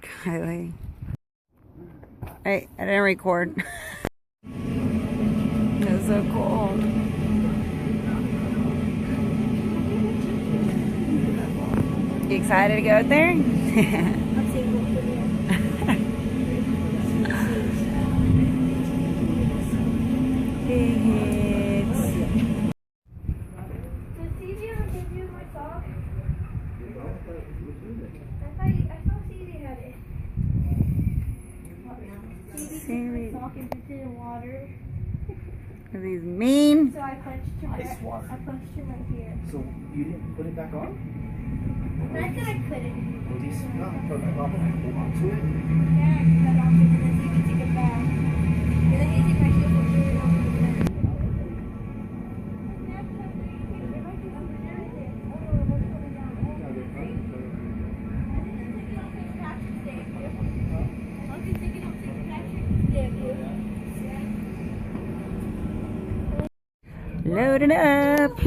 Kylie. Hey, I didn't record. It's so cool. You excited to go out there? Are these mean? So I punched him right here. So you didn't put it back on? Not that I couldn't. Well, these not put it on. Hold on to it. Yeah, I cut off it and then so you can take it back. And then you take my heel and put it over the bed. Loading up.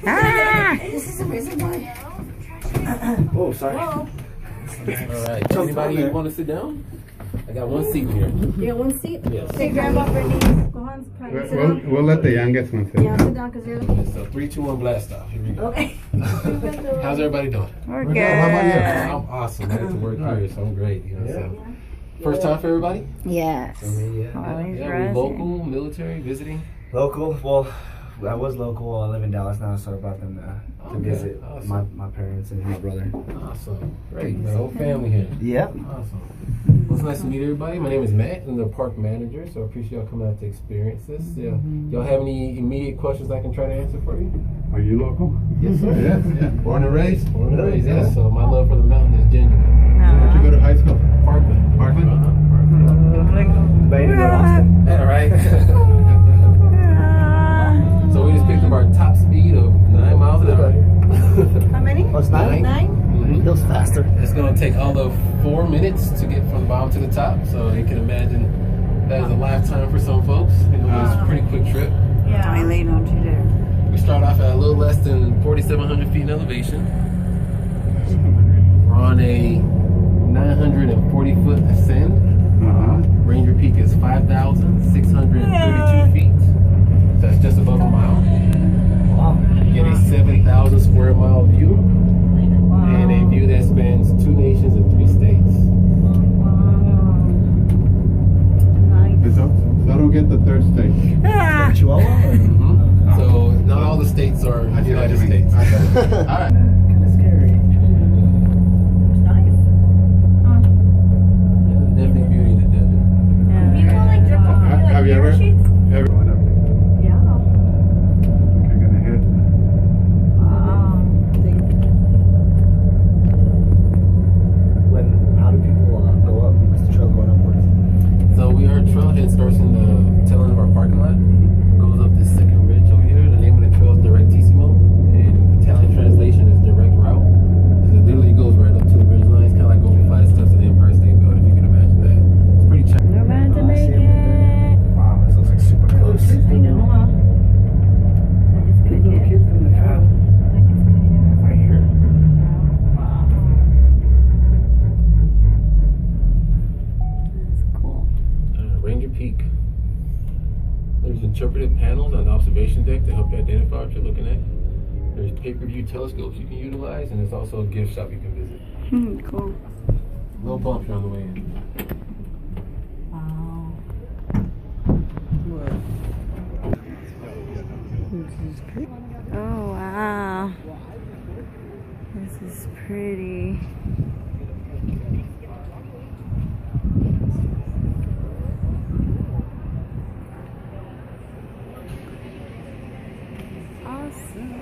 Ah! This is the reason why. Oh, sorry. All right. Anybody want to sit down? I got one seat here. You got one seat? Yes. Hey, Grandma Brittany. Go on. Can I sit down? We'll let the youngest one sit. Yeah, sit down because you're the... So 3, 2, 1, blast off. Here we go. Okay. How's everybody doing? We're good. How about you? I'm awesome. I get to work here, so I'm great. You know, so. First time for everybody? Yes. Yeah, we're local, military, visiting. Local? Well, I was local. I live in Dallas now, so I brought them to visit my parents and my brother. Awesome. Great. The whole family here. Yep. Awesome. Well, it's nice to meet everybody. My name is Matt. I'm the park manager, so I appreciate y'all coming out to experience this. Yeah. Y'all have any immediate questions I can try to answer for you? Are you local? Yes, sir. Yeah. Born and raised? Born and raised, yes. So my love for the mountain is genuine. Where'd you go to high school? Parkland. Parkland? Yeah, right. So we just picked up our top speed of 9 miles an hour. How many? Oh, it's 9? 9? Mhm. Feels faster. It's going to take all of 4 minutes to get from the bottom to the top. So you can imagine that is a lifetime for some folks. You know, it's a pretty quick trip. Yeah. Kylie, don't you dare. We start off at a little less than 4,700 feet in elevation. We're on a 940-foot ascend. Ranger Peak is 5,632 feet. So that's just above a mile. Wow. You get a 7,000 square mile view. And a view that spans 2 nations and 3 states. So I don't get the third state. Chihuahua? Mm-hmm. So not all the states are United States. All right. Kind of scary. Definitely beauty in the desert. People like jerk off and do, like, Have you ever? parachutes? Going up? Yeah. You're gonna hit. How do people go up? What's the trail going upwards? So our trailhead starts in the tail end of our parking lot. Goes up this second ridge over here. The name of the trail is Directissimo. And Italian translation is direct route. So it literally goes right up to the ridge line. It's kind of like going 5 steps to the Empire State Building, if you can imagine that. It's pretty challenging. No man to make it. Wow, this looks like super close. I know, huh? Yeah. Right here. That's cool. Ranger Peak. There's interpretive panels on the observation deck to help you identify what you're looking at. There's pay-per-view telescopes you can utilize, and there's also a gift shop you can visit. Cool. Little bumps on the way in. Wow. Oh wow. This is pretty. Awesome.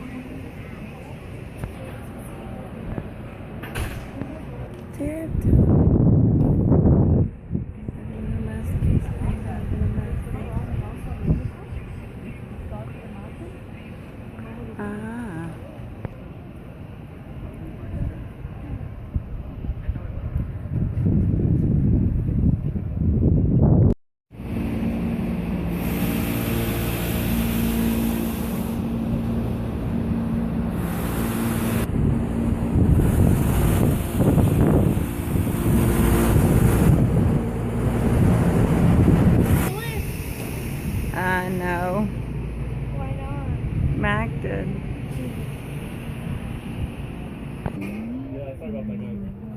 Mac did. Yeah, I thought about that guy.